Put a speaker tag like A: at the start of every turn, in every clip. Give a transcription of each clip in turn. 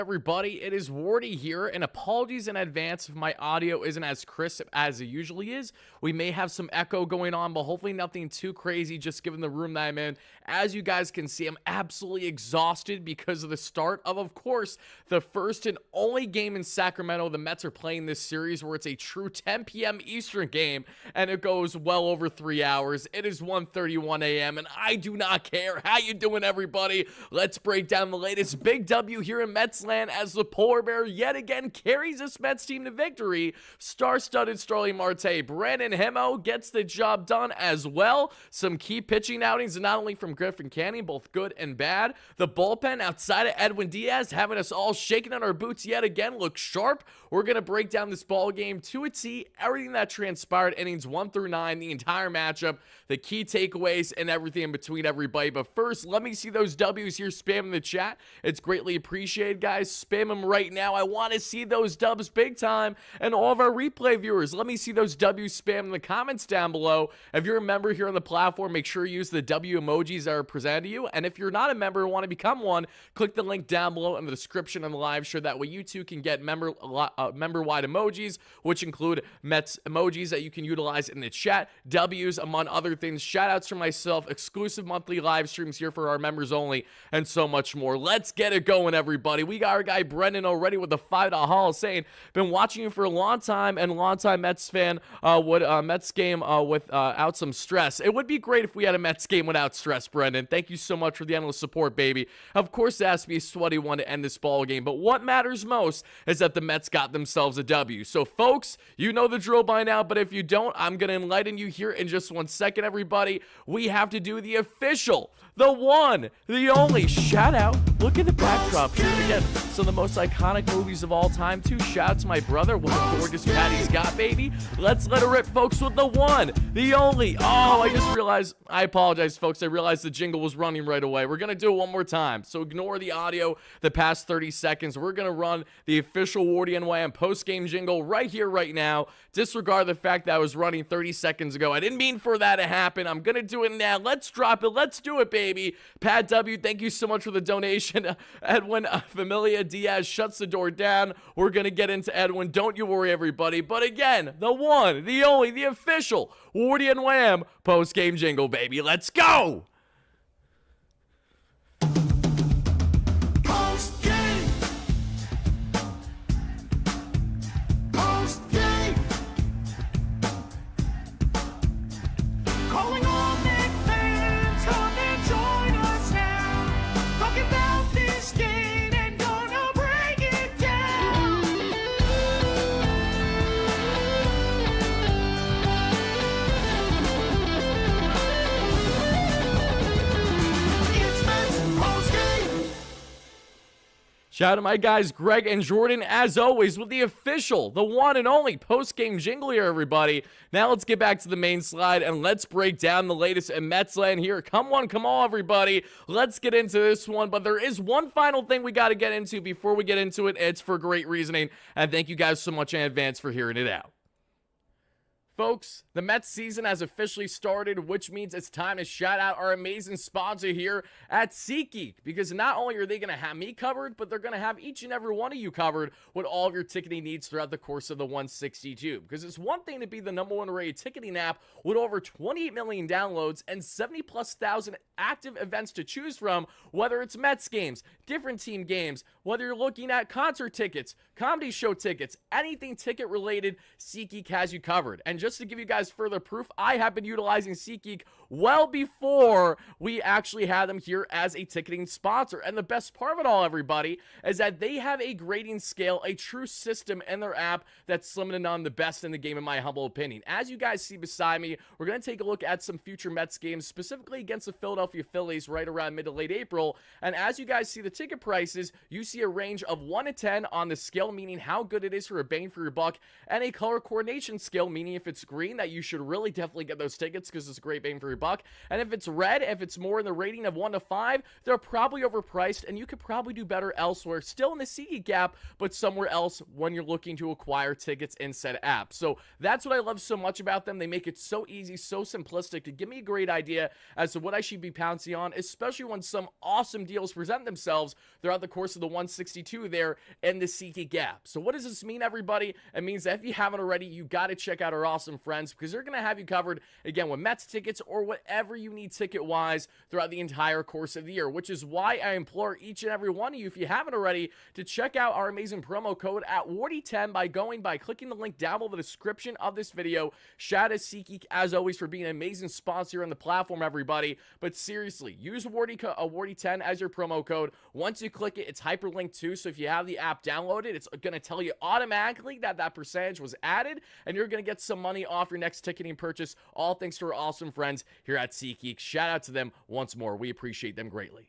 A: Everybody, it is Wardy here, and apologies in advance if my audio isn't as crisp as it usually is. We may have some echo going on, but hopefully nothing too crazy, just given the room that I'm in. As you guys can see, I'm absolutely exhausted because of the start of course, the first and only game in Sacramento the Mets are playing this series, where it's a true 10 p.m. Eastern game, and it goes well over 3 hours. It is 1:31 a.m., and I do not care. How you doing, everybody? Let's break down the latest big W here in Mets land as the polar bear yet again carries this Mets team to victory. Star-studded Starling Marte, Brandon Hemo gets the job done as well. Some key pitching outings, not only from Griffin Canning, both good and bad. The bullpen outside of Edwin Diaz having us all shaking on our boots yet again looks sharp. We're going to break down this ball game to a T, everything that transpired, innings 1 through 9, the entire matchup, the key takeaways, and everything in between, everybody. But first, let me see those W's here spam in the chat. It's greatly appreciated, guys. Spam them right now. I want to see those dubs big time. And all of our replay viewers, let me see those W's spam in the comments down below. If you're a member here on the platform, make sure you use the W emojis that are presented to you. And if you're not a member and want to become one, click the link down below in the description on the live show. That way you too can get member-wide emojis, which include Mets emojis that you can utilize in the chat, W's, among other things, shout outs for myself, exclusive monthly live streams here for our members only, and so much more. Let's get it going, everybody. We got our guy Brendan already with the $5 haul, saying, been watching you for a long time, and long-time Mets fan. Would Mets game without some stress? It would be great if we had a Mets game without stress, Brendan. Thank you so much for the endless support, baby. Of course, it has to be a sweaty one to end this ball game, but what matters most is that the Mets got themselves a W. So, folks, you know the drill by now, but if you don't, I'm going to enlighten you here in just 1 second, everybody. We have to do the official, the one, the only shout out. Look at the backdrop here. Again, some of the most iconic movies of all time, too. Shout out to my brother. What a gorgeous Patty's got, baby. Let's let it rip, folks, with the one, the only. Oh, I just realized, I apologize, folks. I realized the jingle was running right away. We're going to do it one more time. So ignore the audio the past 30 seconds. We're going to run the official WardyNYM post-game jingle right here, right now. Disregard the fact that I was running 30 seconds ago. I didn't mean for that to happen. I'm going to do it now. Let's drop it. Let's do it, baby. Pat W., thank you so much for the donation. Edwin Familia Diaz shuts the door down. We're going to get into Edwin. Don't you worry, everybody. But again, the one, the only, the official WardyNYM post-game jingle, baby. Let's go! Shout out to my guys Greg and Jordan, as always, with the official, the one and only post-game jingle here, everybody. Now let's get back to the main slide, and let's break down the latest in Mets land here. Come on, everybody. Let's get into this one, but there is one final thing we got to get into before we get into it. It's for great reasoning, and thank you guys so much in advance for hearing it out. Folks, the Mets season has officially started, which means it's time to shout out our amazing sponsor here at SeatGeek, because not only are they going to have me covered, but they're going to have each and every one of you covered with all of your ticketing needs throughout the course of the 162. Because it's one thing to be the #1 rated ticketing app with over 28 million downloads and 70,000+ active events to choose from, whether it's Mets games, different team games, whether you're looking at concert tickets, comedy show tickets, anything ticket related, SeatGeek has you covered. And just to give you guys further proof, I have been utilizing SeatGeek well before we actually had them here as a ticketing sponsor. And the best part of it all, everybody, is that they have a grading scale, a true system in their app that's slim to none, the best in the game in my humble opinion. As you guys see beside me, we're going to take a look at some future Mets games, specifically against the Philadelphia Phillies right around mid to late April. And as you guys see the ticket prices, you see a range of 1 to 10 on the scale, meaning how good it is for a bang for your buck, and a color coordination scale, meaning if it's it's green, that you should really definitely get those tickets because it's a great bang for your buck. And if it's red, if it's more in the rating of 1 to 5, they're probably overpriced, and you could probably do better elsewhere, still in the SeatGeek app, but somewhere else when you're looking to acquire tickets in said app. So that's what I love so much about them. They make it so easy, so simplistic to give me a great idea as to what I should be pouncing on, especially when some awesome deals present themselves throughout the course of the 162 there in the SeatGeek app. So what does this mean, everybody? It means that if you haven't already, you got to check out our awesome friends, because they're going to have you covered, again, with Mets tickets or whatever you need ticket-wise throughout the entire course of the year, which is why I implore each and every one of you, if you haven't already, to check out our amazing promo code at WardyNYM by clicking the link down below the description of this video. Shout out to SeatGeek, as always, for being an amazing sponsor on the platform, everybody. But seriously, use WardyNYM as your promo code. Once you click it, it's hyperlinked too, so if you have the app downloaded, it's going to tell you automatically that that percentage was added, and you're going to get some money off your next ticketing purchase, all thanks to our awesome friends here at SeatGeek. Shout out to them once more. We appreciate them greatly.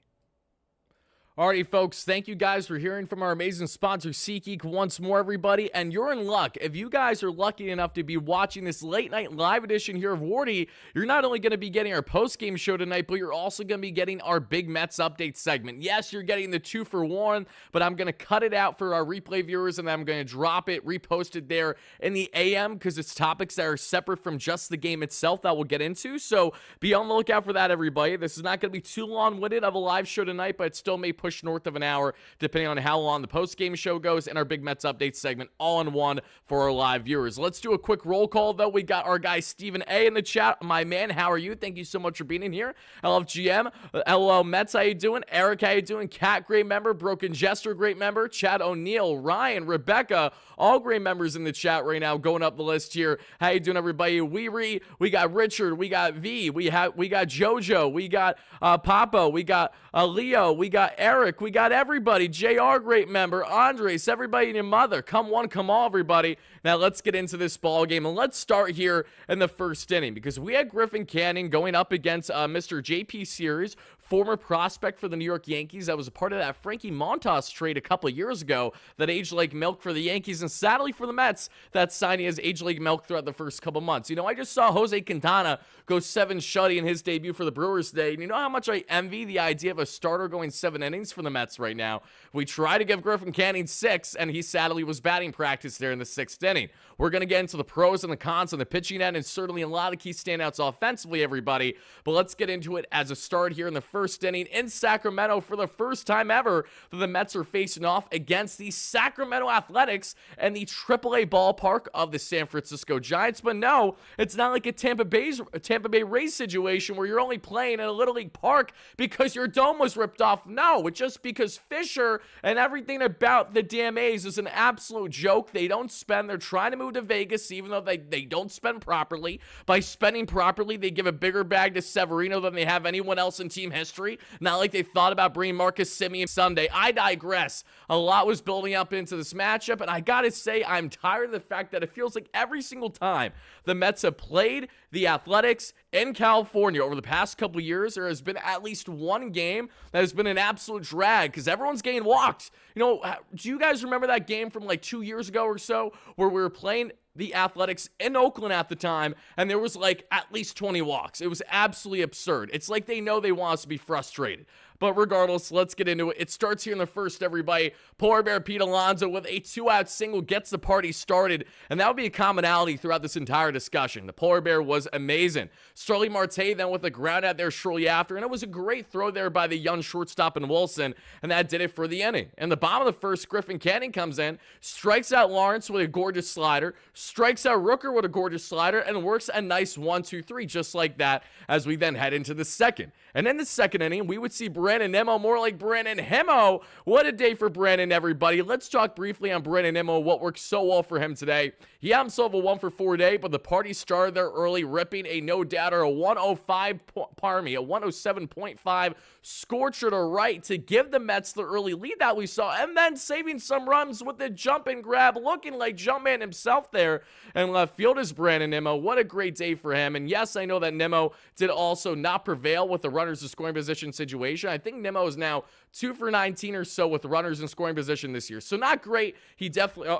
A: Alrighty, folks, thank you guys for hearing from our amazing sponsor, SeatGeek, once more, everybody, and you're in luck. If you guys are lucky enough to be watching this late-night live edition here of Wardy, you're not only going to be getting our post-game show tonight, but you're also going to be getting our Big Mets update segment. Yes, you're getting the 2-for-1, but I'm going to cut it out for our replay viewers, and I'm going to drop it, repost it there in the AM, because it's topics that are separate from just the game itself that we'll get into, so be on the lookout for that, everybody. This is not going to be too long-winded of a live show tonight, but it still may push north of an hour, depending on how long the post-game show goes, and our Big Mets update segment all in one for our live viewers. Let's do a quick roll call, though. We got our guy Stephen A in the chat. My man, how are you? Thank you so much for being in here. LFGM, LOL Mets, how you doing? Eric, how you doing? Cat, great member. Broken Jester, great member. Chad O'Neill, Ryan, Rebecca, all great members in the chat right now, going up the list here. How you doing, everybody? We got Richard, we got V, we got Jojo, we got Papa, we got Leo, we got Eric, we got everybody. JR, great member. Andres, everybody and your mother. Come one, come all, everybody. Now let's get into this ball game, and let's start here in the first inning, because we had Griffin Canning going up against Mr. JP Series, former prospect for the New York Yankees that was a part of that Frankie Montas trade a couple of years ago that aged like milk for the Yankees, and sadly for the Mets, that signing has aged like milk throughout the first couple months. You know, I just saw Jose Quintana go 7 shutty in his debut for the Brewers today, and you know how much I envy the idea of a starter going 7 innings for the Mets right now. We try to give Griffin Canning 6, and he sadly was batting practice there in the 6th inning. We're going to get into the pros and the cons on the pitching end, and certainly a lot of key standouts offensively, everybody, but let's get into it as a start here in the first inning in Sacramento. For the first time ever, the Mets are facing off against the Sacramento Athletics and the AAA ballpark of the San Francisco Giants. But no, it's not like a Tampa Bay Rays situation where you're only playing in a Little League park because your dome was ripped off. No, it's just because Fisher and everything about the damn A's is an absolute joke. They don't spend. They're trying to move to Vegas, even though they don't spend properly. By spending properly, they give a bigger bag to Severino than they have anyone else in team history. Not like they thought about bringing Marcus Semien Sunday. I digress. A lot was building up into this matchup, and I gotta say, I'm tired of the fact that it feels like every single time the Mets have played the Athletics in California over the past couple years, there has been at least one game that has been an absolute drag because everyone's getting walked. You know, do you guys remember that game from like 2 years ago or so where we were playing the Athletics in Oakland at the time, and there was like at least 20 walks? It was absolutely absurd. It's like they know they want us to be frustrated. But regardless, let's get into it. It starts here in the first, everybody. Polar Bear Pete Alonso with a 2-out single gets the party started, and that would be a commonality throughout this entire discussion. The Polar Bear was amazing. Starling Marte then with a ground out there shortly after, and it was a great throw there by the young shortstop in Wilson, and that did it for the inning. In the bottom of the first, Griffin Canning comes in, strikes out Lawrence with a gorgeous slider, strikes out Rooker with a gorgeous slider, and works a nice 1-2-3 just like that as we then head into the second. And in the second inning, we would see Brandon Nimmo more like Brandon Himmo. What a day for Brandon, everybody. Let's talk briefly on Brandon Nimmo, what worked so well for him today. He had himself a 1-for-4 day, but the party started there early, ripping a no-doubter, a 107.5 scorcher to right to give the Mets the early lead that we saw, and then saving some runs with the jump and grab, looking like Jumpman himself there in left field is Brandon Nimmo. What a great day for him. And yes, I know that Nimmo did also not prevail with the runners in scoring position situation. I think Nimmo is now 2 for 19 or so with runners in scoring position this year. So not great. He definitely,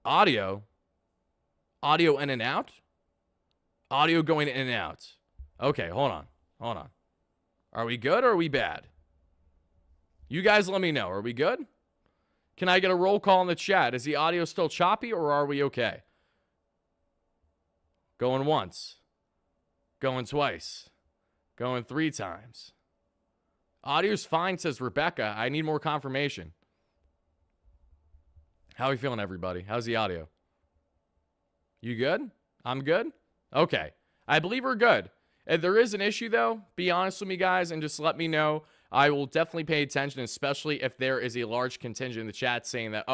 A: audio in and out. Audio going in and out. Okay, hold on. Hold on. Are we good or are we bad? You guys let me know. Are we good? Can I get a roll call in the chat? Is the audio still choppy or are we okay? Going once. Going twice. Going 3 times. Audio's fine, says Rebecca. I need more confirmation. How are we feeling, everybody? How's the audio? You good? I'm good? Okay. I believe we're good. If there is an issue, though, be honest with me, guys, and just let me know. I will definitely pay attention, especially if there is a large contingent in the chat saying that,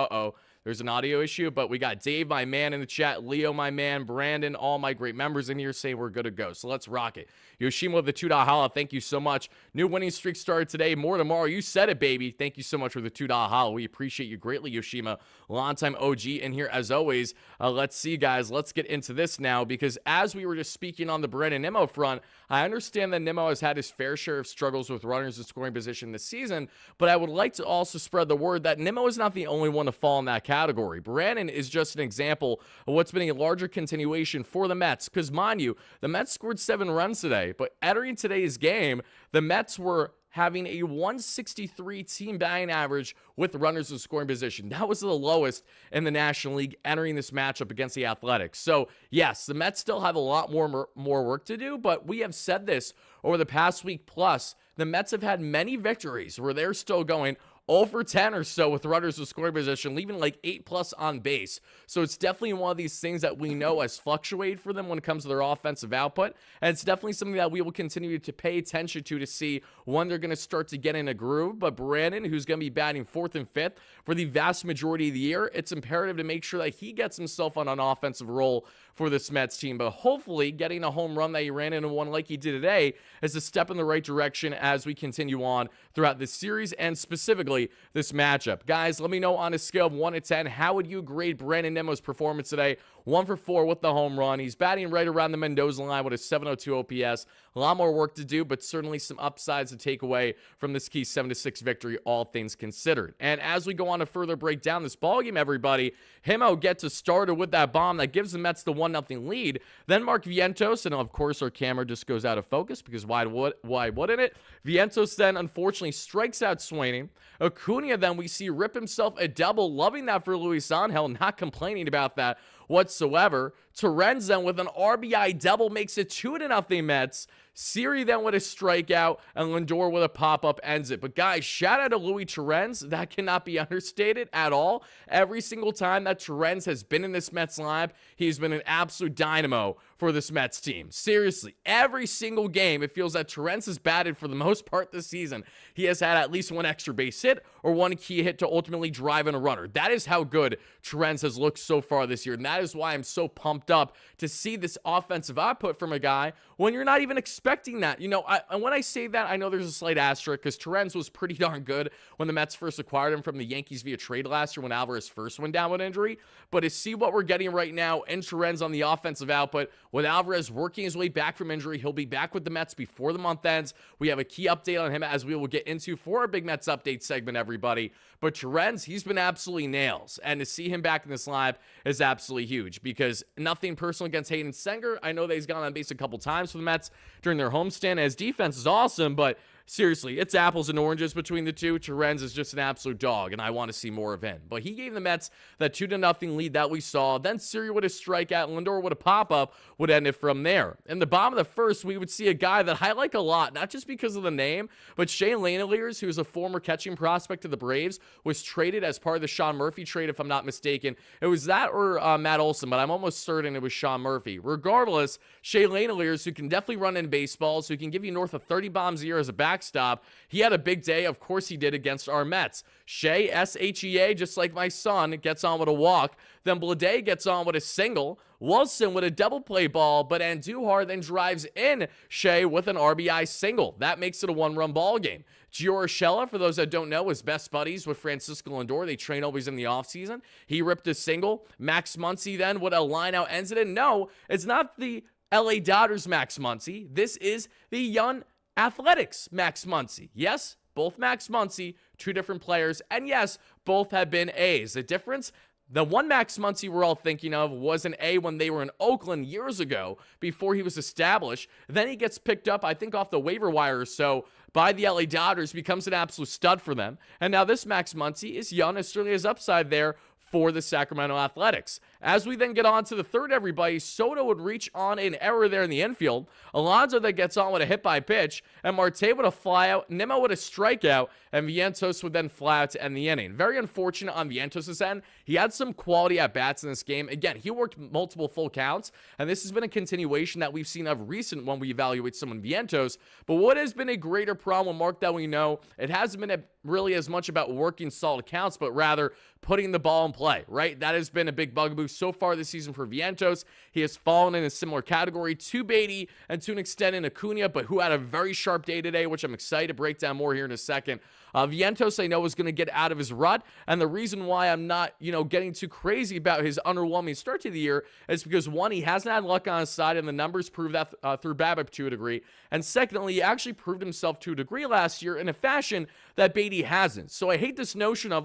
A: there's an audio issue. But we got Dave, my man, in the chat, Leo, my man, Brandon, all my great members in here saying we're good to go. So let's rock it. Yoshima with the $2 holla, thank you so much. New winning streak started today, more tomorrow. You said it, baby. Thank you so much for the $2 holla. We appreciate you greatly, Yoshima. Longtime OG in here as always. Let's see, guys. Let's get into this now, because as we were just speaking on the WardyNYM front, I understand that Nimmo has had his fair share of struggles with runners in scoring position this season, but I would like to also spread the word that Nimmo is not the only one to fall in that category. Brandon is just an example of what's been a larger continuation for the Mets, because mind you, the Mets scored 7 runs today, but entering today's game, the Mets were having a 163 team batting average with runners in scoring position. That was the lowest in the National League entering this matchup against the Athletics. So, yes, the Mets still have a lot more work to do, but we have said this over the past week plus. The Mets have had many victories where they're still going 0 for 10 or so with runners in scoring position, leaving like 8+ on base. So it's definitely one of these things that we know has fluctuated for them when it comes to their offensive output. And it's definitely something that we will continue to pay attention to see when they're going to start to get in a groove. But Brandon, who's going to be batting 4th and 5th for the vast majority of the year, it's imperative to make sure that he gets himself on an offensive role for this Mets team. But hopefully getting a home run that he ran into one like he did today is a step in the right direction as we continue on throughout this series and specifically this matchup. Guys, let me know on a scale of 1 to 10, how would you grade WardyNYM's performance today? 1 for 4 with the home run. He's batting right around the Mendoza line with a 702 OPS. A lot more work to do, but certainly some upsides to take away from this key 7-6 victory, all things considered. And as we go on to further break down this ballgame, everybody, Himmo gets us started with that bomb that gives the Mets the 1-0 lead. Then Mark Vientos, and of course our camera just goes out of focus because why wouldn't it? Vientos then unfortunately strikes out swinging. Acuna then we see rip himself a double, loving that for Luis Angel, not complaining about that whatsoever. Torrens then with an RBI double makes it 2-0 Mets. Siri then with a strikeout, and Lindor with a pop-up ends it. But guys, shout out to Luis Torrens. That cannot be understated at all. Every single time that Torrens has been in this Mets lineup, he's been an absolute dynamo for this Mets team. Seriously, every single game, it feels that Torrens has batted for the most part this season. He has had at least one extra base hit or one key hit to ultimately drive in a runner. That is how good Torrens has looked so far this year, and that is why I'm so pumped up to see this offensive output from a guy when you're not even expecting that. You know, when I say that, I know there's a slight asterisk because Torrens was pretty darn good when the Mets first acquired him from the Yankees via trade last year when Alvarez first went down with injury. But to see what we're getting right now in Torrens on the offensive output, with Alvarez working his way back from injury, he'll be back with the Mets before the month ends. We have a key update on him as we will get into for our Big Mets update segment, everybody. But Torrens, he's been absolutely nails. And to see him back in this lineup is absolutely huge because nothing personal against Hayden Senger. I know that he's gone on base a couple times for the Mets during their homestand. His defense is awesome, but seriously, it's apples and oranges between the two. Torrens is just an absolute dog, and I want to see more of him. But he gave the Mets that 2-0 lead that we saw. Then Siri with a strikeout, Lindor with a pop-up would end it from there. In the bottom of the first, we would see a guy that I like a lot, not just because of the name, but Shane Langeliers, who is a former catching prospect to the Braves, was traded as part of the Sean Murphy trade, if I'm not mistaken. It was that or Matt Olson, but I'm almost certain it was Sean Murphy. Regardless, Shane Langeliers, who can definitely run in baseballs, who can give you north of 30 bombs a year as a backstop, he had a big day. Of course he did against our Mets. Shea, S-H-E-A, just like my son, gets on with a walk. Then Blade gets on with a single. Wilson with a double play ball, but Andujar then drives in Shea with an RBI single. That makes it a 1-run ball game. Gio Urshela, for those that don't know, is best buddies with Francisco Lindor. They train always in the offseason. He ripped a single. Max Muncy then with a line out ends it. And no, it's not the LA Dodgers Max Muncy. This is the Young Athletics Max Muncy. Yes, both Max Muncy, two different players. And yes, both have been A's. The difference, The one Max Muncy we're all thinking of was an A when they were in Oakland years ago before he was established. Then he gets picked up, I think, off the waiver wire or so by the LA Dodgers, becomes an absolute stud for them. And now this Max Muncy is young and certainly has upside there for the Sacramento Athletics. As we then get on to the third, everybody, Soto would reach on an error there in the infield. Alonso that gets on with a hit by pitch, and Marte with a flyout, Nimmo with a strikeout, and Vientos would then fly out to end the inning. Very unfortunate on Vientos' end. He had some quality at bats in this game. Again, he worked multiple full counts, and this has been a continuation that we've seen of recent when we evaluate someone Vientos. But what has been a greater problem, Mark, that we know, it hasn't been really as much about working solid counts, but rather putting the ball in play, right? That has been a big bugaboo so far this season for Vientos. He has fallen in a similar category to Beatty and to an extent in Acuna, but who had a very sharp day today, which I'm excited to break down more here in a second. Vientos, I know, is going to get out of his rut, and the reason why I'm not, getting too crazy about his underwhelming start to the year is because, one, he hasn't had luck on his side, and the numbers prove that through BABIP to a degree, and secondly, he actually proved himself to a degree last year in a fashion that Beatty hasn't. So I hate this notion of,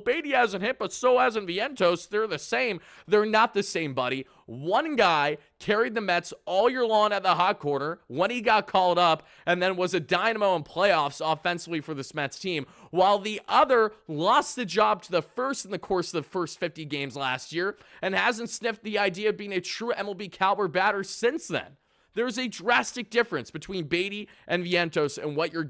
A: Beatty hasn't hit, but so hasn't Vientos. They're the same. They're not the same, buddy. One guy carried the Mets all year long at the hot corner when he got called up and then was a dynamo in playoffs offensively for this Mets team, while the other lost the job to the first in the course of the first 50 games last year and hasn't sniffed the idea of being a true MLB caliber batter since then. There's a drastic difference between Beatty and Vientos and what you're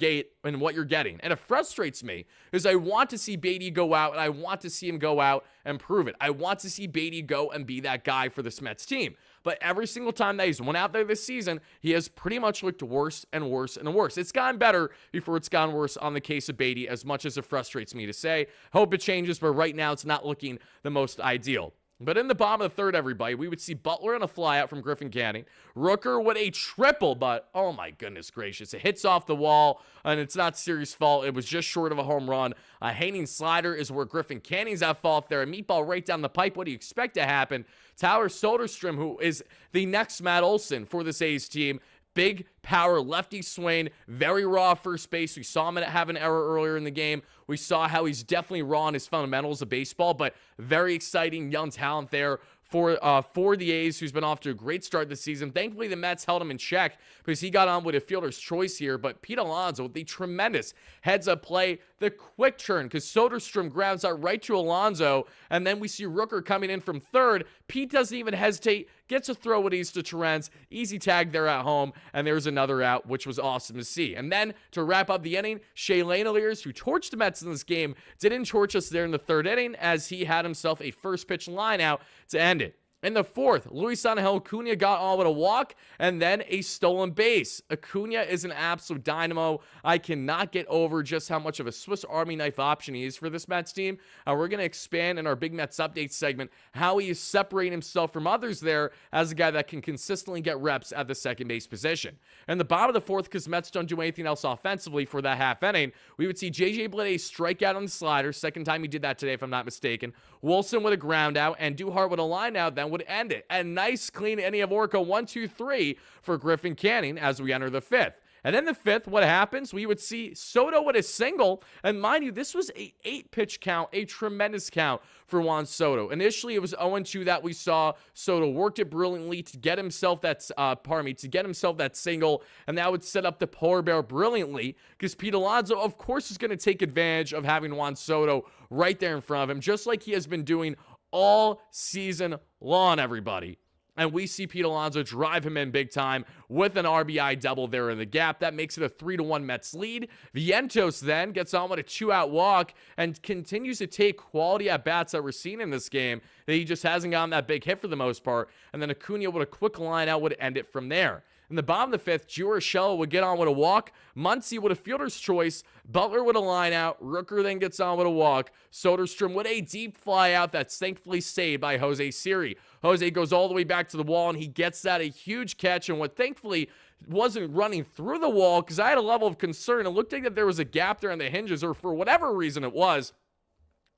A: getting. And it frustrates me because I want to see Beatty go out and I want to see him go out and prove it. I want to see Beatty go and be that guy for this Mets team. But every single time that he's went out there this season, he has pretty much looked worse and worse and worse. It's gotten better before it's gotten worse on the case of Beatty, as much as it frustrates me to say. Hope it changes, but right now it's not looking the most ideal. But in the bottom of the third, everybody, we would see Butler on a flyout from Griffin Canning. Rooker with a triple, but oh my goodness gracious. It hits off the wall, and it's not Siri's fault. It was just short of a home run. A hanging slider is where Griffin Canning's at fault there. A meatball right down the pipe. What do you expect to happen? Tyler Soderstrom, who is the next Matt Olson for this A's team, big power, lefty swing, very raw first base. We saw him have an error earlier in the game. We saw how he's definitely raw in his fundamentals of baseball, but very exciting young talent there for the A's, who's been off to a great start this season. Thankfully, the Mets held him in check because he got on with a fielder's choice here. But Pete Alonso with the tremendous heads-up play, the quick turn, because Soderstrom grabs out right to Alonso, and then we see Rooker coming in from third. Pete doesn't even hesitate, gets a throw with ease to Torrens, easy tag there at home, and there's another out, which was awesome to see. And then to wrap up the inning, Shea Langeliers, who torched the Mets in this game, didn't torch us there in the third inning as he had himself a first pitch line out to end it. In the fourth, Luis Angel Acuna got on with a walk and then a stolen base. Acuna is an absolute dynamo. I cannot get over just how much of a Swiss Army knife option he is for this Mets team. And we're going to expand in our Big Mets update segment how he is separating himself from others there as a guy that can consistently get reps at the second base position. In the bottom of the fourth, because Mets don't do anything else offensively for that half inning, we would see J.J. Bleday strike out on the slider. Second time he did that today, if I'm not mistaken. Wilson with a ground out and Duhart with a line out, then would end it. A nice clean inning of Orca 1-2-3 for Griffin Canning as we enter the fifth. And then the fifth, what happens? We would see Soto with a single. And mind you, this was a 8-pitch count, a tremendous count for Juan Soto. Initially, it was 0-2 that we saw. Soto worked it brilliantly to get himself that, single. And that would set up the polar bear brilliantly because Pete Alonso, of course, is going to take advantage of having Juan Soto right there in front of him, just like he has been doing all season long, everybody. And we see Pete Alonso drive him in big time with an RBI double there in the gap. That makes it a 3-1 Mets lead. Vientos then gets on with a 2-out walk and continues to take quality at-bats that we're seeing in this game. He just hasn't gotten that big hit for the most part. And then Acuna with a quick line out would end it from there. In the bottom of the fifth, Giorgio would get on with a walk. Muncy with a fielder's choice. Butler with a line out. Rooker then gets on with a walk. Soderstrom with a deep fly out that's thankfully saved by Jose Siri. Jose goes all the way back to the wall, and he gets that a huge catch. And what thankfully wasn't running through the wall, because I had a level of concern. It looked like that there was a gap there on the hinges, or for whatever reason it was.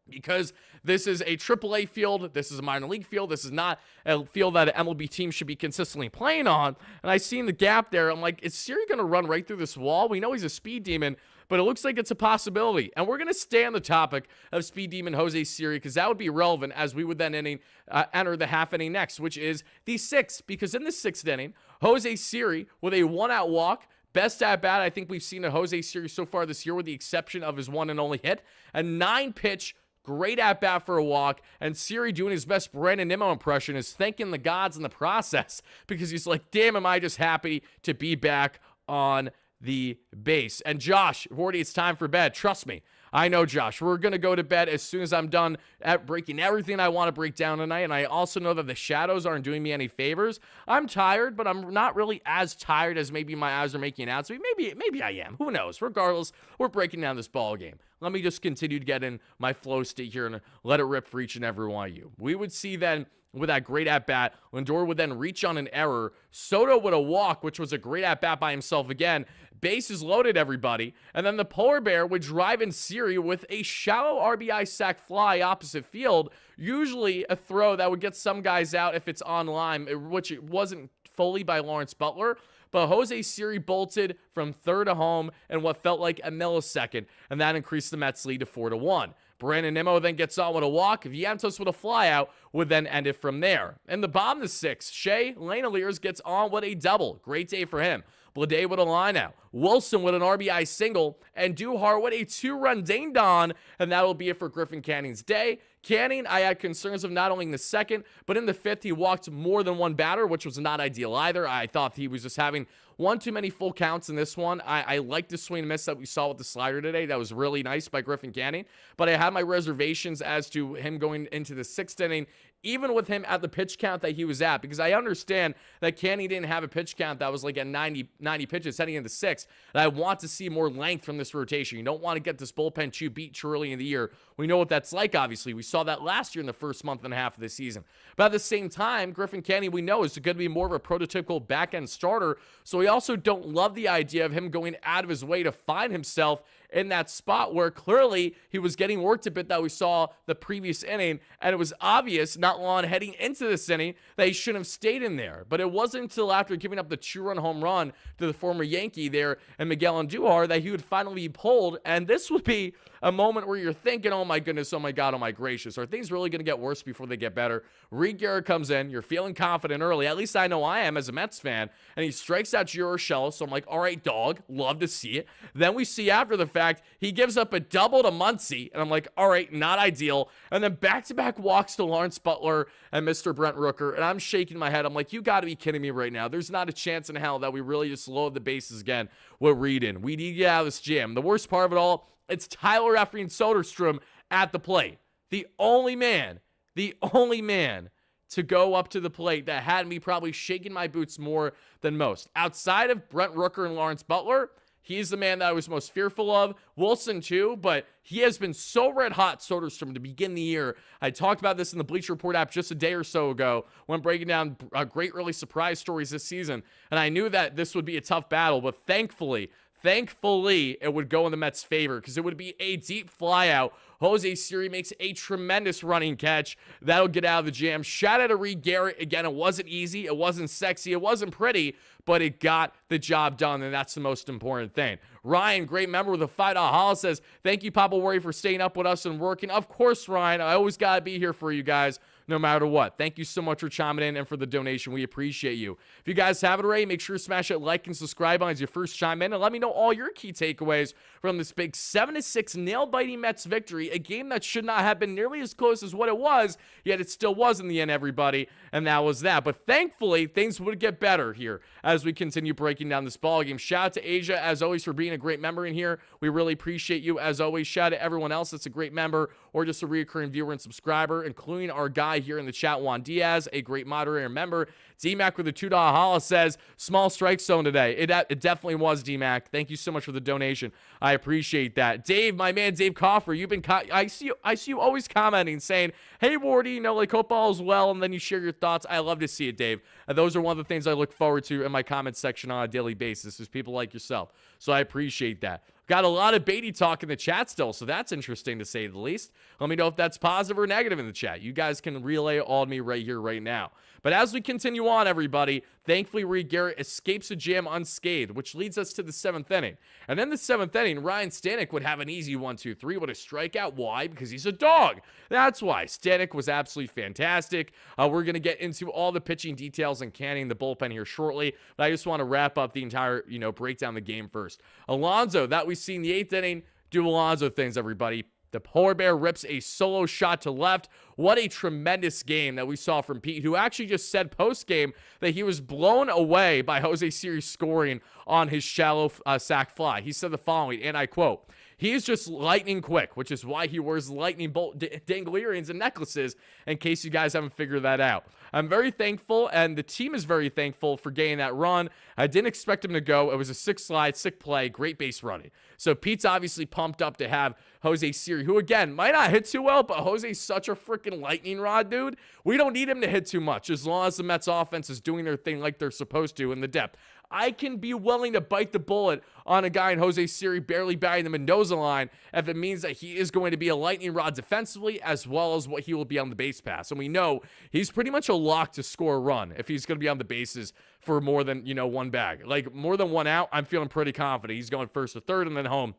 A: because this is a AAA field, this is a minor league field, this is not a field that an MLB team should be consistently playing on. And I seen the gap there. I'm like, is Siri going to run right through this wall? We know he's a speed demon, but it looks like it's a possibility. And we're going to stay on the topic of speed demon Jose Siri, because that would be relevant as we would then enter the half inning next, which is the sixth. Because in the sixth inning, Jose Siri with a 1-out walk, best at bat I think we've seen a Jose Siri so far this year, with the exception of his one and only hit, a 9-pitch great at-bat for a walk, and Siri doing his best WardyNYM impression is thanking the gods in the process, because he's like, damn, am I just happy to be back on the base. And Josh, Wardy, it's time for bed. Trust me. I know, Josh. We're going to go to bed as soon as I'm done at breaking everything I want to break down tonight. And I also know that the shadows aren't doing me any favors. I'm tired, but I'm not really as tired as maybe my eyes are making out. So maybe I am. Who knows? Regardless, we're breaking down this ball game. Let me just continue to get in my flow state here and let it rip for each and every one of you. We would see then, with that great at-bat, Lindor would then reach on an error. Soto would a walk, which was a great at-bat by himself again. Bases loaded, everybody. And then the Polar Bear would drive in Siri with a shallow RBI sac fly opposite field. Usually a throw that would get some guys out if it's on line, which it wasn't fully by Lawrence Butler. But Jose Siri bolted from third to home in what felt like a millisecond, and that increased the Mets' lead to 4-1. WardyNYM then gets on with a walk. Vientos with a flyout would then end it from there. In the bottom of the sixth, Shea Langeliers gets on with a double. Great day for him. Blade with a lineout. Wilson with an RBI single. And Duhar with a 2-run ding-dong. And that'll be it for Griffin Canning's day. Canning, I had concerns of not only in the second, but in the fifth, he walked more than one batter, which was not ideal either. I thought he was just having one too many full counts in this one. I liked the swing and miss that we saw with the slider today. That was really nice by Griffin Canning. But I had my reservations as to him going into the sixth inning, even with him at the pitch count that he was at, because I understand that Canning didn't have a pitch count that was like at 90 pitches heading into sixth, and I want to see more length from this rotation. You don't want to get this bullpen too beat too early in the year. We know what that's like, obviously. We saw that last year in the first month and a half of the season. But at the same time, Griffin Canning, we know, is going to be more of a prototypical back-end starter, so we also don't love the idea of him going out of his way to find himself in that spot where clearly he was getting worked a bit that we saw the previous inning, and it was obvious not long heading into this inning that he shouldn't have stayed in there. But it wasn't until after giving up the 2-run home run to the former Yankee there and Miguel Andujar that he would finally be pulled, and this would be a moment where you're thinking, oh my goodness, oh my God, oh my gracious, are things really going to get worse before they get better? Reed Garrett comes in, you're feeling confident early, at least I know I am as a Mets fan, and he strikes out Gio Urshela, so I'm like, all right, dog, love to see it. Then we see after the fact, he gives up a double to Muncy, and I'm like, all right, not ideal. And then back-to-back walks to Lawrence Butler and Mr. Brent Rooker, and I'm shaking my head. I'm like, you got to be kidding me right now. There's not a chance in hell that we really just load the bases again with Reed in. We need to get out of this jam. The worst part of it all, it's Tyler effing Soderstrom at the plate. The only man to go up to the plate that had me probably shaking my boots more than most. Outside of Brent Rooker and Lawrence Butler, he's the man that I was most fearful of. Wilson, too, but he has been so red hot, Soderstrom, to begin the year. I talked about this in the Bleacher Report app just a day or so ago when breaking down great early surprise stories this season. And I knew that this would be a tough battle, but thankfully, it would go in the Mets' favor because it would be a deep flyout. Jose Siri makes a tremendous running catch. That'll get out of the jam. Shout out to Reed Garrett. Again, it wasn't easy. It wasn't sexy. It wasn't pretty, but it got the job done, and that's the most important thing. Ryan, great member with a $5 holla, says, thank you, Papa Worry, for staying up with us and working. Of course, Ryan. I always got to be here for you guys, no matter what. Thank you so much for chiming in and for the donation. We appreciate you. If you guys haven't already, make sure to smash that like and subscribe button as you first chime in, and let me know all your key takeaways from this big 7-6 nail-biting Mets victory, a game that should not have been nearly as close as what it was, yet it still was in the end, everybody, and that was that. But thankfully, things would get better here as we continue breaking down this ball game. Shout out to Asia, as always, for being a great member in here. We really appreciate you, as always. Shout out to everyone else that's a great member or just a recurring viewer and subscriber, including our guy here in the chat, Juan Diaz, a great moderator member. D-Mac with a $2 holla says, small strike zone today. It definitely was, D-Mac. Thank you so much for the donation. I appreciate that. Dave, my man, Dave Coffer, you've been, I see you always commenting, saying, hey, Wardy, like, hope all is well, and then you share your thoughts. I love to see it, Dave. Those are one of the things I look forward to in my comment section on a daily basis, is people like yourself. So I appreciate that. Got a lot of Beatty talk in the chat still, so that's interesting to say the least. Let me know if that's positive or negative in the chat. You guys can relay it all to me right here, right now. But as we continue on, everybody, thankfully Reed Garrett escapes a jam unscathed, which leads us to the 7th inning. And then the 7th inning, Ryan Stanek would have an easy 1-2-3 with a strikeout. Why? Because he's a dog. That's why. Stanek was absolutely fantastic. We're going to get into all the pitching details and canning the bullpen here shortly, but I just want to wrap up the entire, break down the game first. Alonso, that we see in the 8th inning, do Alonso things, everybody. The polar bear rips a solo shot to left. What a tremendous game that we saw from Pete, who actually just said post-game that he was blown away by Jose Siri scoring on his shallow sac fly. He said the following, and I quote, "He is just lightning quick," which is why he wears lightning bolt danglerians and necklaces, in case you guys haven't figured that out. I'm very thankful, and the team is very thankful for getting that run. I didn't expect him to go. It was a sick slide, sick play, great base running. So Pete's obviously pumped up to have Jose Siri, who, again, might not hit too well, but Jose's such a freaking lightning rod, dude. We don't need him to hit too much as long as the Mets offense is doing their thing like they're supposed to in the depth. I can be willing to bite the bullet on a guy in Jose Siri barely batting the Mendoza line if it means that he is going to be a lightning rod defensively as well as what he will be on the base pass. And we know he's pretty much a lock to score a run if he's going to be on the bases for more than, one bag. Like, more than one out, I'm feeling pretty confident. He's going first to third and then home.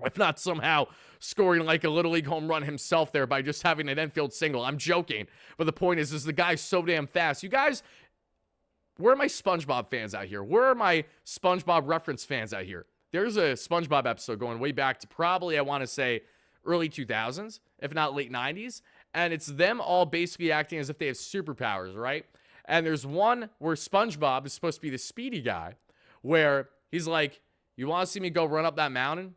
A: If not somehow scoring like a Little League home run himself there by just having an infield single. I'm joking. But the point is the guy's so damn fast. You guys... where are my SpongeBob fans out here? Where are my SpongeBob reference fans out here? There's a SpongeBob episode going way back to probably, I want to say, early 2000s, if not late 90s. And it's them all basically acting as if they have superpowers, right? And there's one where SpongeBob is supposed to be the speedy guy, where he's like, "You want to see me go run up that mountain?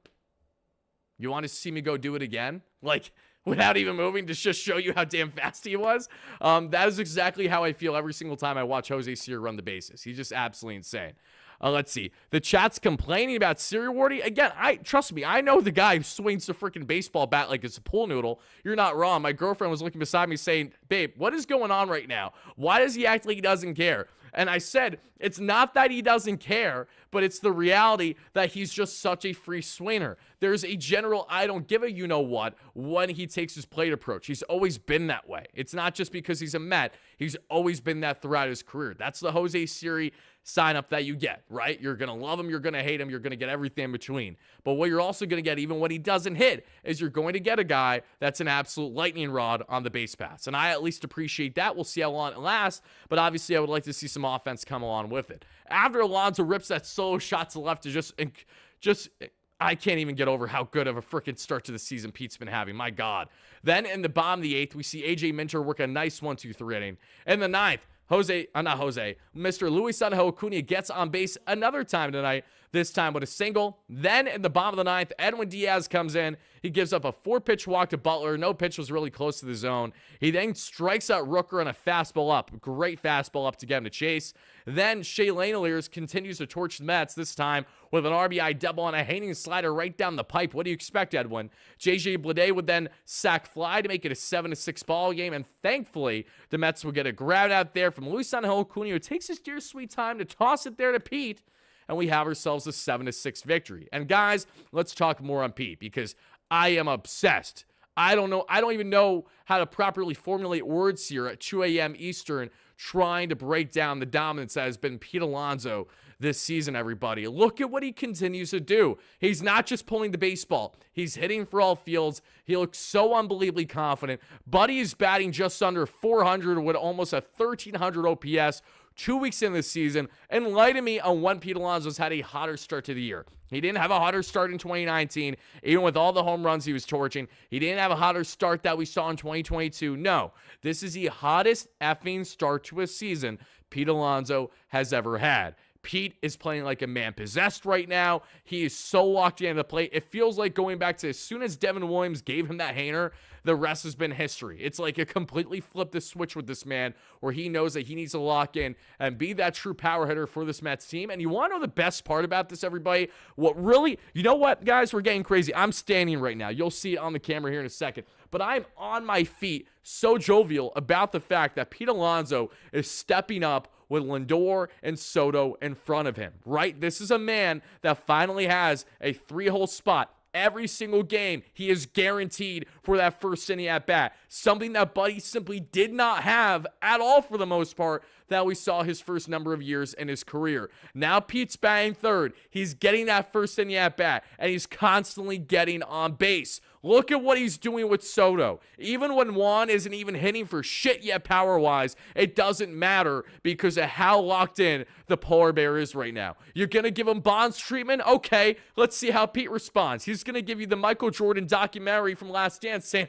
A: You want to see me go do it again?" Like, without even moving, to just show you how damn fast he was. That is exactly how I feel every single time I watch Jose Siri run the bases. He's just absolutely insane. Let's see. The chat's complaining about Siri, Wardy. Again, trust me, I know the guy who swings the freaking baseball bat like it's a pool noodle. You're not wrong. My girlfriend was looking beside me saying, "Babe, what is going on right now? Why does he act like he doesn't care?" And I said, it's not that he doesn't care, but it's the reality that he's just such a free swinger. There's a general I don't give a you-know-what when he takes his plate approach. He's always been that way. It's not just because he's a Met. He's always been that throughout his career. That's the Jose Siri sign up that you get, right? You're going to love him. You're going to hate him. You're going to get everything in between. But what you're also going to get, even when he doesn't hit, is you're going to get a guy that's an absolute lightning rod on the base pass. And I at least appreciate that. We'll see how long it lasts. But obviously, I would like to see some offense come along with it. After Alonso rips that solo shot to left to just I can't even get over how good of a freaking start to the season Pete's been having. My God. Then in the bottom of the 8th, we see AJ Minter work a nice 1-2-3 inning. In the 9th, Mr. Luis Angel Acuna gets on base another time tonight, this time with a single. Then in the bottom of the 9th, Edwin Diaz comes in. He gives up a 4-pitch walk to Butler. No pitch was really close to the zone. He then strikes out Rooker on a fastball up. Great fastball up to get him to chase. Then Shea Langeliers continues to torch the Mets, this time with an RBI double on a hanging slider right down the pipe. What do you expect, Edwin? JJ Bleday would then sack fly to make it a 7-6 ball game, and thankfully, the Mets will get a ground out there from Luis Angel Acuna, who takes his dear sweet time to toss it there to Pete, and we have ourselves a 7-6 victory. And guys, let's talk more on Pete, because I am obsessed. I don't even know how to properly formulate words here at 2 a.m. Eastern, trying to break down the dominance that has been Pete Alonso this season, everybody. Look at what he continues to do. He's not just pulling the baseball. He's hitting for all fields. He looks so unbelievably confident. Buddy is batting just under 400 with almost a 1,300 OPS 2 weeks in this season. Enlighten me on when Pete Alonso's had a hotter start to the year. He didn't have a hotter start in 2019, even with all the home runs he was torching. He didn't have a hotter start that we saw in 2022. No, this is the hottest effing start to a season Pete Alonso has ever had. Pete is playing like a man possessed right now. He is so locked into the plate. It feels like going back to as soon as Devin Williams gave him that hanger, the rest has been history. It's like it completely flipped the switch with this man, where he knows that he needs to lock in and be that true power hitter for this Mets team. And you want to know the best part about this, everybody? What really, you know what, guys? We're getting crazy. I'm standing right now. You'll see it on the camera here in a second. But I'm on my feet, so jovial about the fact that Pete Alonso is stepping up with Lindor and Soto in front of him, right? This is a man that finally has a 3-hole spot. Every single game, he is guaranteed for that first inning at bat. Something that Buddy simply did not have at all for the most part that we saw his first number of years in his career. Now Pete's batting third. He's getting that first inning at bat, and he's constantly getting on base. Look at what he's doing with Soto. Even when Juan isn't even hitting for shit yet power-wise, it doesn't matter because of how locked in the polar bear is right now. You're going to give him Bonds treatment? Okay, let's see how Pete responds. He's going to give you the Michael Jordan documentary from Last Dance saying,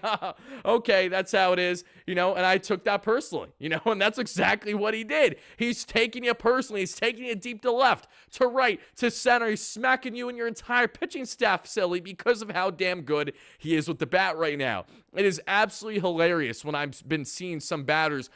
A: okay, that's how it is, and I took that personally, and that's exactly what he did. He's taking it personally. He's taking it deep to left, to right, to center. He's smacking you and your entire pitching staff silly because of how damn good he is with the bat right now. It is absolutely hilarious when I've been seeing some pitchers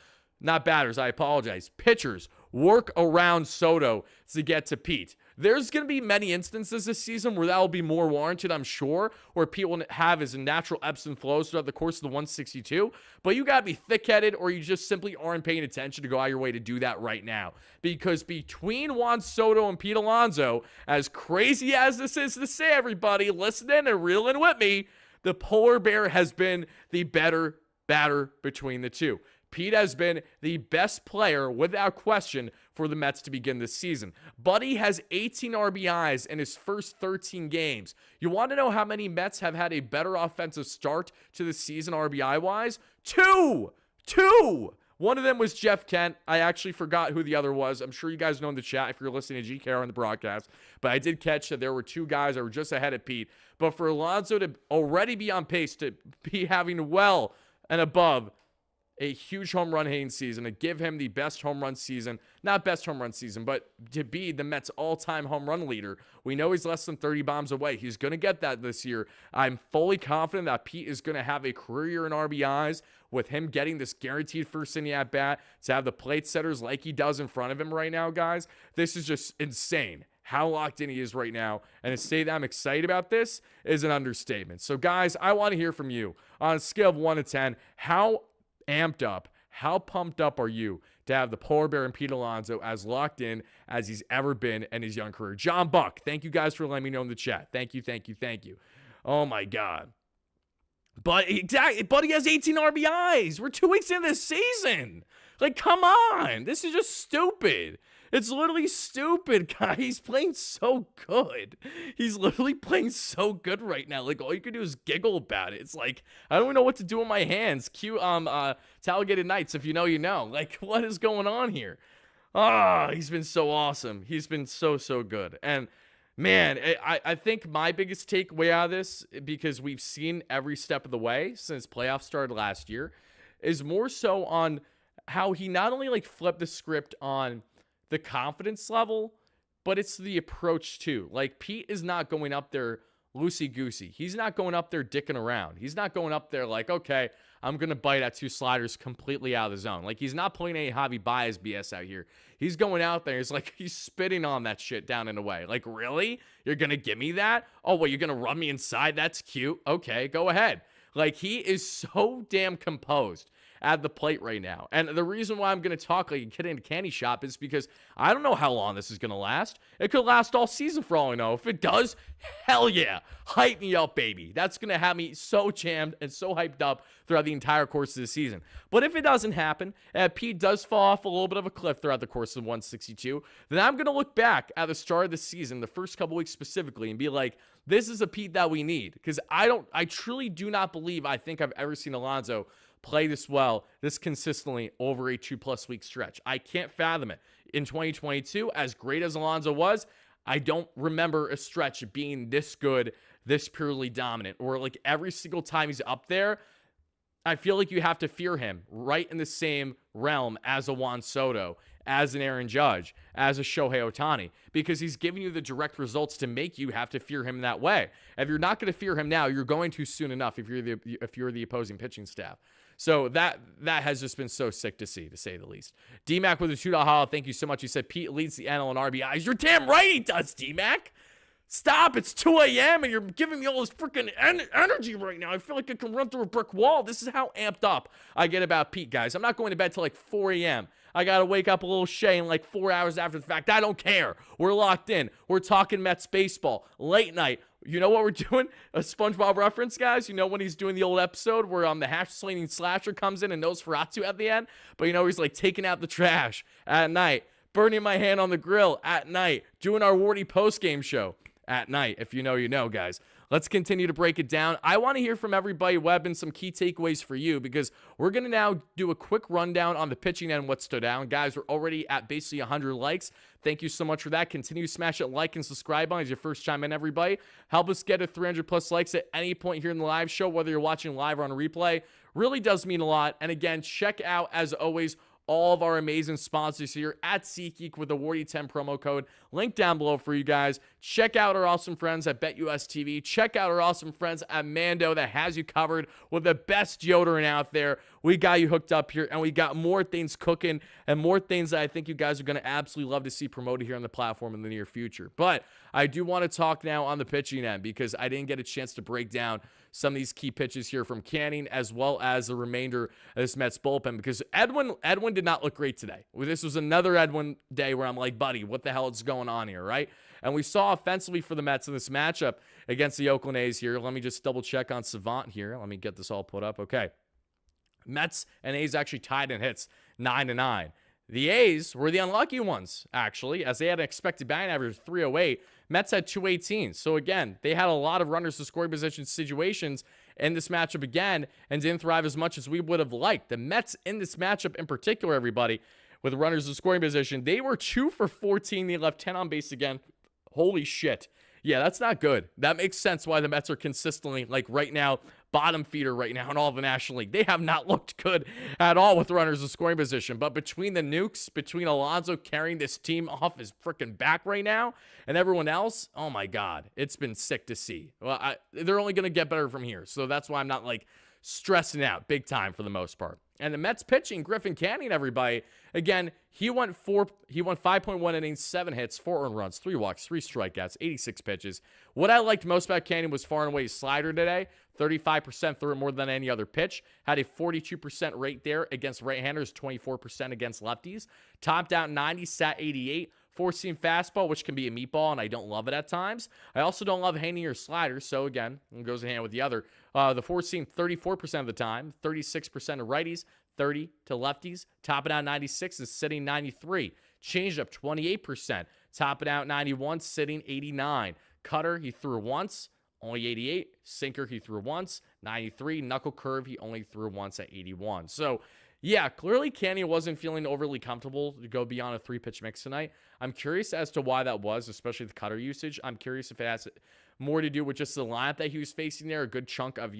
A: work around Soto to get to Pete. There's going to be many instances this season where that will be more warranted, I'm sure, where Pete will have his natural ebbs and flows throughout the course of the 162, but you got to be thick-headed or you just simply aren't paying attention to go out of your way to do that right now. Because between Juan Soto and Pete Alonso, as crazy as this is to say, everybody, listen in and reel in with me, the polar bear has been the better batter between the two. Pete has been the best player, without question, for the Mets to begin this season. Buddy has 18 RBIs in his first 13 games. You want to know how many Mets have had a better offensive start to the season RBI-wise? Two! One of them was Jeff Kent. I actually forgot who the other was. I'm sure you guys know in the chat if you're listening to GKR on the broadcast. But I did catch that there were two guys that were just ahead of Pete. But for Alonso to already be on pace to be having well and above a huge home run hitting season, to give him the best home run season, not best home run season, but to be the Mets all-time home run leader. We know he's less than 30 bombs away. He's going to get that this year. I'm fully confident that Pete is going to have a career year in RBIs with him getting this guaranteed first inning at bat, to have the plate setters like he does in front of him right now, guys. This is just insane how locked in he is right now. And to say that I'm excited about this is an understatement. So, guys, I want to hear from you. On a scale of 1 to 10, how amped up, how pumped up are you to have the polar bear and Pete Alonso as locked in as he's ever been in his young career? John Buck, thank you guys for letting me know in the chat. Thank you. Oh my God. But exactly, Buddy has 18 RBIs. We're 2 weeks into this season. Like, come on. This is just stupid. It's literally stupid, guys. He's playing so good. He's literally playing so good right now. Like, all you can do is giggle about it. It's like, I don't even know what to do with my hands. Cue Talladega Nights. If you know, you know. Like, what is going on here? He's been so awesome. He's been so good. And man, I think my biggest takeaway out of this, because we've seen every step of the way since playoffs started last year, is more so on how he not only like flipped the script on the confidence level, but it's the approach too. Like, Pete is not going up there loosey-goosey. He's not going up there dicking around. He's not going up there like, okay, I'm going to bite at 2 sliders completely out of the zone. Like, he's not playing any Javi Baez BS out here. He's going out there. He's like, he's spitting on that shit down and away. Like, really? You're going to give me that? Oh, well, you're going to run me inside? That's cute. Okay, go ahead. Like, he is so damn composed at the plate right now. And the reason why I'm going to talk like a kid in a candy shop is because I don't know how long this is going to last. It could last all season for all I know. If it does, hell yeah. Hype me up, baby. That's going to have me so jammed and so hyped up throughout the entire course of the season. But if it doesn't happen, and Pete does fall off a little bit of a cliff throughout the course of 162, then I'm going to look back at the start of the season, the first couple weeks specifically, and be like, this is a Pete that we need. Because I truly do not believe I think I've ever seen Alonso play this well, this consistently over a 2+ week stretch. I can't fathom it. In 2022, as great as Alonso was, I don't remember a stretch being this good, this purely dominant, or like every single time he's up there, I feel like you have to fear him right in the same realm as a Juan Soto, as an Aaron Judge, as a Shohei Ohtani, because he's giving you the direct results to make you have to fear him that way. If you're not going to fear him now, you're going to soon enough if you're the opposing pitching staff. So that has just been so sick to see, to say the least. D-Mac with a $2 holla. Thank you so much. You said Pete leads the NL in RBIs. You're damn right he does, D-Mac. Stop, it's 2 a.m. and you're giving me all this freaking energy right now. I feel like I can run through a brick wall. This is how amped up I get about Pete, guys. I'm not going to bed till like 4 a.m. I got to wake up a little Shay in like 4 hours after the fact. I don't care. We're locked in. We're talking Mets baseball. Late night. You know what we're doing? A SpongeBob reference, guys. You know when he's doing the old episode where the hash-slinging slasher comes in and Nosferatu at the end? But you know he's like taking out the trash at night, burning my hand on the grill at night, doing our Wardy post-game show at night. If you know, you know, guys. Let's continue to break it down. I want to hear from everybody, Webb, and some key takeaways for you, because we're going to now do a quick rundown on the pitching end, what stood out. Guys, we're already at basically 100 likes. Thank you so much for that. Continue to smash that like and subscribe button as your first chime in, everybody. Help us get to 300 plus likes at any point here in the live show, whether you're watching live or on a replay. Really does mean a lot. And again, check out, as always, all of our amazing sponsors here at SeatGeek with the WardyNYM promo code. Link down below for you guys. Check out our awesome friends at BetUS TV. Check out our awesome friends at Mando that has you covered with the best deodorant out there. We got you hooked up here, and we got more things cooking and more things that I think you guys are going to absolutely love to see promoted here on the platform in the near future. But I do want to talk now on the pitching end, because I didn't get a chance to break down some of these key pitches here from Canning, as well as the remainder of this Mets bullpen, because Edwin did not look great today. This was another Edwin day where I'm like, buddy, what the hell is going on here, right? And we saw offensively for the Mets in this matchup against the Oakland A's here. Let me just double check on Savant here. Let me get this all put up. Okay. Mets and A's actually tied in hits 9-9. The A's were the unlucky ones, actually, as they had an expected batting average of 308. Mets had 218. So, again, they had a lot of runners to scoring position situations in this matchup again and didn't thrive as much as we would have liked. The Mets in this matchup in particular, everybody, with runners to scoring position, they were 2 for 14. They left 10 on base again. Holy shit. Yeah, that's not good. That makes sense why the Mets are consistently, like right now, bottom feeder right now in all of the National League. They have not looked good at all with runners in scoring position. But between the nukes, between Alonso carrying this team off his freaking back right now and everyone else, oh my God, it's been sick to see. Well, they're only going to get better from here. So that's why I'm not like stressing out big time for the most part. And the Mets pitching, Griffin Canning, everybody, again, he went 5.1 innings, 7 hits, 4 earned runs, 3 walks, 3 strikeouts, 86 pitches. What I liked most about Canning was far and away his slider today. 35% threw it more than any other pitch. Had a 42% rate there against right-handers, 24% against lefties. Topped out 90, sat 88. Four-seam fastball, which can be a meatball, and I don't love it at times. I also don't love hanging your slider, so again, it goes hand with the other. The four-seam 34% of the time, 36% of righties, 30 to lefties. Topping out 96 and sitting 93. Changeup 28%. Topping out 91, sitting 89. Cutter, he threw once, only 88. Sinker, he threw once, 93. Knuckle curve, he only threw once at 81. So, yeah, clearly Canning wasn't feeling overly comfortable to go beyond a 3-pitch mix tonight. I'm curious as to why that was, especially the cutter usage. I'm curious if it has more to do with just the lineup that he was facing there, a good chunk of,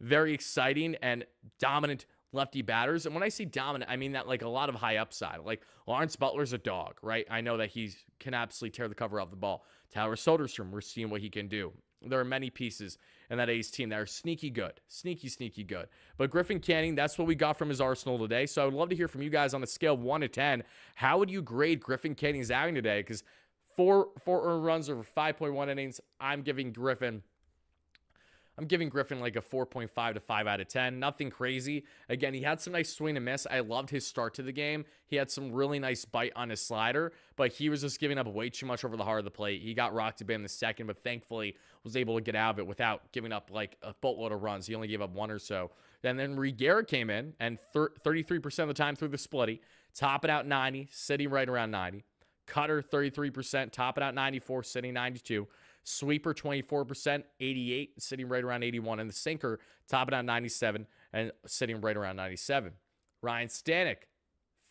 A: very exciting and dominant lefty batters. And when I say dominant, I mean that like a lot of high upside. Like Lawrence Butler's a dog, right? I know that he can absolutely tear the cover off the ball. Tyler Soderstrom, we're seeing what he can do. There are many pieces in that A's team that are sneaky good. Sneaky good. But Griffin Canning, that's what we got from his arsenal today. So I would love to hear from you guys on a scale of 1 to 10. How would you grade Griffin Canning's outing today? Because four earned runs over 5.1 innings. I'm giving Griffin like a 4.5 to 5 out of 10. Nothing crazy. Again, he had some nice swing and miss. I loved his start to the game. He had some really nice bite on his slider, but he was just giving up way too much over the heart of the plate. He got rocked a bit in the second, but thankfully was able to get out of it without giving up like a boatload of runs. He only gave up 1 or so. And then Reguera came in and 33% of the time threw the splitty, topping out 90, sitting right around 90. Cutter 33%, topping out 94, sitting 92. Sweeper 24%, 88, sitting right around 81. And the sinker topping out 97 and sitting right around 97. Ryan Stanek,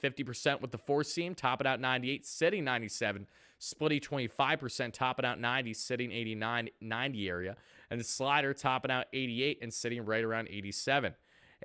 A: 50% with the four-seam, topping out 98, sitting 97. Splitty 25%, topping out 90, sitting 89, 90 area. And the slider topping out 88 and sitting right around 87.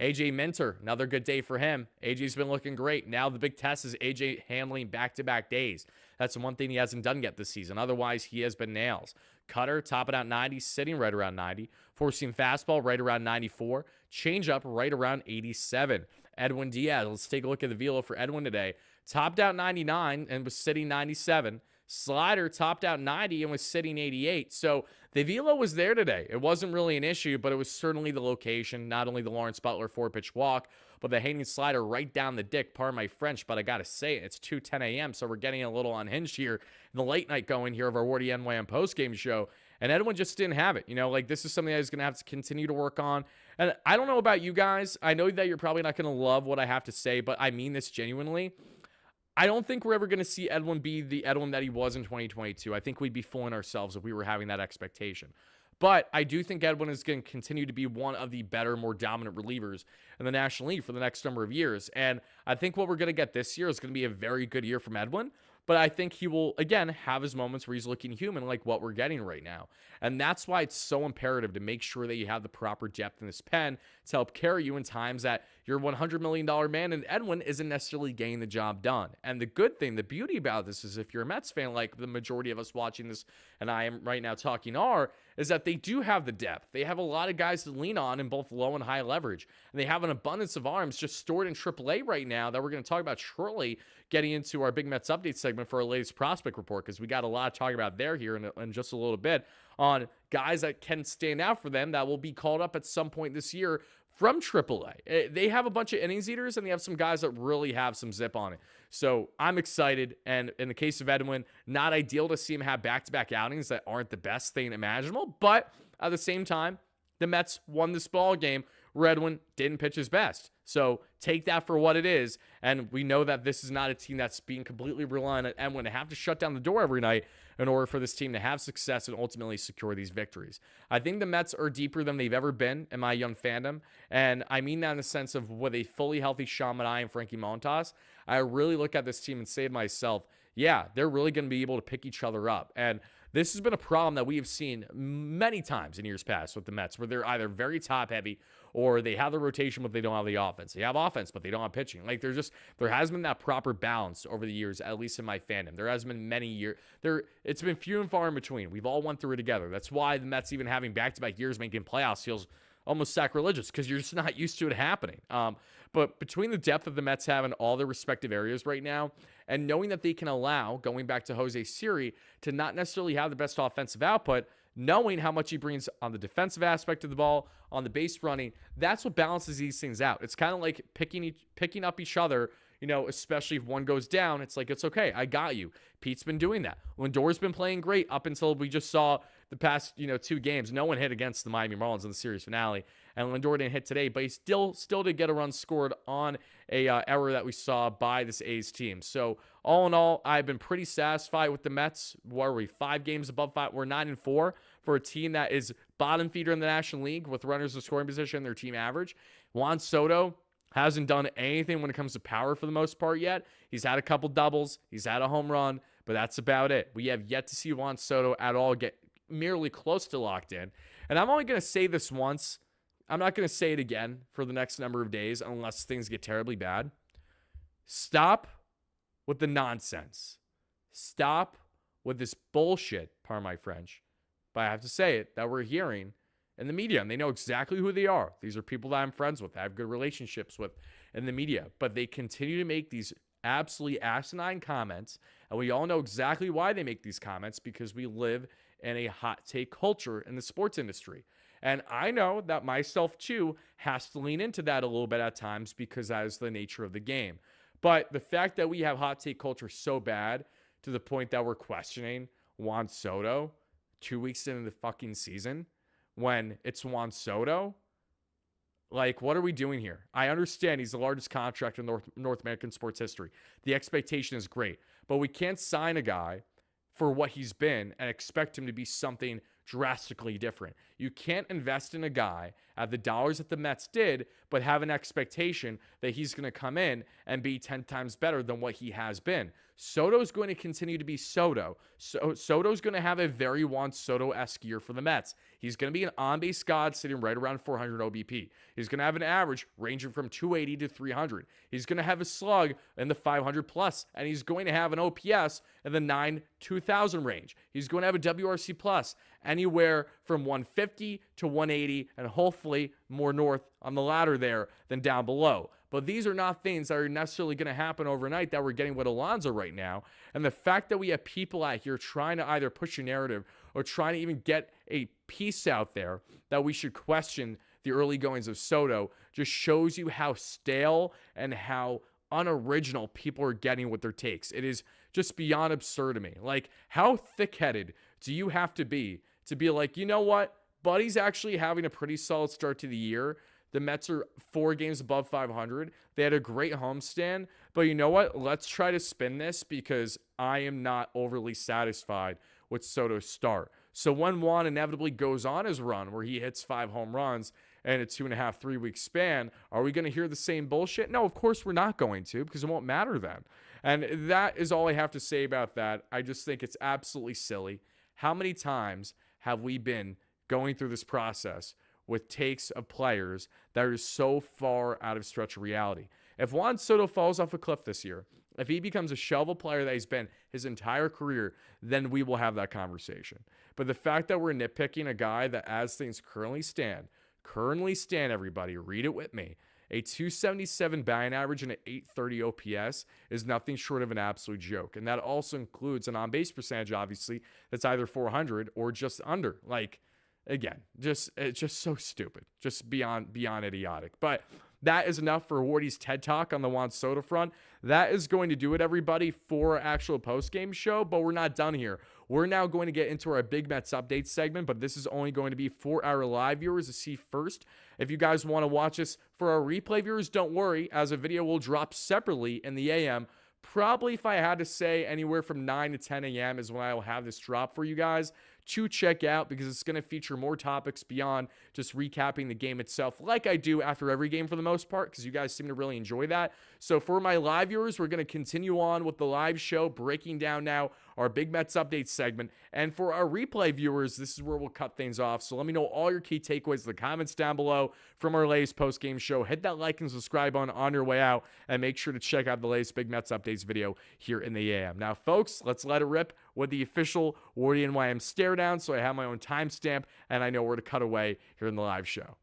A: AJ Minter, another good day for him. AJ's been looking great. Now the big test is AJ handling back-to-back days. That's the one thing he hasn't done yet this season. Otherwise, he has been nails. Cutter, topping out 90, sitting right around 90. Four-seam fastball, right around 94. Changeup, right around 87. Edwin Diaz, let's take a look at the velo for Edwin today. Topped out 99 and was sitting 97. Slider topped out 90 and was sitting 88. So the velo was there today. It wasn't really an issue, but it was certainly the location, not only the Lawrence Butler 4-pitch walk, but the hanging slider right down the dick. Pardon my French, but I got to say it. It's 2:10 a.m., so we're getting a little unhinged here in the late night going here of our WardyNYM postgame show. And Edwin just didn't have it. Like, this is something that he's going to have to continue to work on. And I don't know about you guys. I know that you're probably not going to love what I have to say, but I mean this genuinely. I don't think we're ever going to see Edwin be the Edwin that he was in 2022. I think we'd be fooling ourselves if we were having that expectation. But I do think Edwin is going to continue to be one of the better, more dominant relievers in the National League for the next number of years. And I think what we're going to get this year is going to be a very good year from Edwin. But I think he will, again, have his moments where he's looking human like what we're getting right now. And that's why it's so imperative to make sure that you have the proper depth in this pen to help carry you in times that you're $100 million man and Edwin isn't necessarily getting the job done. And the good thing, the beauty about this is if you're a Mets fan, like the majority of us watching this and I am right now talking is that they do have the depth. They have a lot of guys to lean on in both low and high leverage. And they have an abundance of arms just stored in AAA right now that we're going to talk about shortly, getting into our Big Mets update segment for our latest prospect report, because we got a lot to talk about there here in just a little bit on guys that can stand out for them that will be called up at some point this year from AAA. They have a bunch of innings eaters, and they have some guys that really have some zip on it. So I'm excited, and in the case of Edwin, not ideal to see him have back-to-back outings that aren't the best thing imaginable, but at the same time, the Mets won this ball game where Edwin didn't pitch his best. So take that for what it is, and we know that this is not a team that's being completely reliant on Edwin to have to shut down the door every night in order for this team to have success and ultimately secure these victories. I think the Mets are deeper than they've ever been in my young fandom, and I mean that in the sense of with a fully healthy Sean Manaea and Frankie Montas, I really look at this team and say to myself, yeah, they're really going to be able to pick each other up. And this has been a problem that we have seen many times in years past with the Mets, where they're either very top heavy or they have the rotation, but they don't have the offense. They have offense, but they don't have pitching. Like, there hasn't been that proper balance over the years, at least in my fandom. There hasn't been many years. It's been few and far in between. We've all went through it together. That's why the Mets even having back-to-back years making playoffs feels almost sacrilegious, because you're just not used to it happening. But between the depth of the Mets have in all their respective areas right now, and knowing that they can allow, going back to Jose Siri, to not necessarily have the best offensive output, knowing how much he brings on the defensive aspect of the ball, on the base running, that's what balances these things out. It's kind of like picking up each other, especially if one goes down. It's like, it's okay, I got you. Pete's been doing that. Lindor's been playing great up until we just saw the past, 2 games. No one hit against the Miami Marlins in the series finale, and Lindor didn't hit today, but he still did get a run scored on a error that we saw by this A's team. So all in all, I've been pretty satisfied with the Mets. What are we, 5 games above 5? We're 9-4 for a team that is bottom feeder in the National League with runners in scoring position, their team average. Juan Soto hasn't done anything when it comes to power for the most part yet. He's had a couple doubles, he's had a home run, but that's about it. We have yet to see Juan Soto at all get merely close to locked in. And I'm only going to say this once. I'm not going to say it again for the next number of days unless things get terribly bad. Stop with the nonsense. Stop with this bullshit, pardon my French, but I have to say it, that we're hearing in the media, and they know exactly who they are. These are people that I'm friends with, I have good relationships with in the media, but they continue to make these absolutely asinine comments, and we all know exactly why they make these comments, because we live in a hot take culture in the sports industry. And I know that myself too has to lean into that a little bit at times, because that is the nature of the game. But the fact that we have hot take culture so bad to the point that we're questioning Juan Soto 2 weeks into the fucking season when it's Juan Soto, like, what are we doing here? I understand he's the largest contract in North American sports history. The expectation is great, but we can't sign a guy for what he's been and expect him to be something drastically different. You can't invest in a guy at the dollars that the Mets did, but have an expectation that he's going to come in and be 10 times better than what he has been. Soto's going to continue to be Soto. Soto's going to have a very Juan Soto-esque year for the Mets. He's going to be an on-base god sitting right around 400 OBP. He's going to have an average ranging from 280 to 300. He's going to have a slug in the 500 plus, and he's going to have an OPS in the 2000 range. He's going to have a WRC plus anywhere from 150 to 180, and hopefully more north on the ladder there than down below. But these are not things that are necessarily going to happen overnight that we're getting with Alonso right now. And the fact that we have people out here trying to either push a narrative or trying to even get a piece out there that we should question the early goings of Soto just shows you how stale and how unoriginal people are getting with their takes. It is just beyond absurd to me. Like, how thick-headed do you have to be like, you know what? Buddy's actually having a pretty solid start to the year. The Mets are 4 games above 500. They had a great homestand. But you know what? Let's try to spin this because I am not overly satisfied with Soto's start. So when Juan inevitably goes on his run where he hits 5 home runs in a 2.5, 3-week span, are we going to hear the same bullshit? No, of course we're not going to, because it won't matter then. And that is all I have to say about that. I just think it's absolutely silly. How many times have we been going through this process with takes of players that are so far out of stretch of reality? If Juan Soto falls off a cliff this year, if he becomes a shell of a player that he's been his entire career, then we will have that conversation. But the fact that we're nitpicking a guy that, as things currently stand, everybody, read it with me, a 277 batting average and an 830 OPS is nothing short of an absolute joke. And that also includes an on-base percentage, obviously, that's either 400 or just under. Like, again, it's just so stupid, just beyond idiotic. But that is enough for Wardy's TED Talk on the Juan Soto front. That is going to do it, everybody, for our actual post-game show, but we're not done here. We're now going to get into our Big Mets update segment, but this is only going to be for our live viewers to see first. If you guys want to watch this for our replay viewers, don't worry, as a video will drop separately in the AM. Probably, if I had to say, anywhere from 9 to 10 a.m. is when I will have this drop for you guys to check out, because it's going to feature more topics beyond just recapping the game itself, like I do after every game for the most part, because you guys seem to really enjoy that. So for my live viewers, we're going to continue on with the live show, breaking down now our Big Mets update segment. And for our replay viewers, this is where we'll cut things off. So let me know all your key takeaways in the comments down below from our latest post-game show. Hit that like and subscribe on your way out, and make sure to check out the latest Big Mets updates video here in the AM. Now, folks, let's let it rip with the official WardyNYM stare down, so I have my own timestamp and I know where to cut away here in the live show.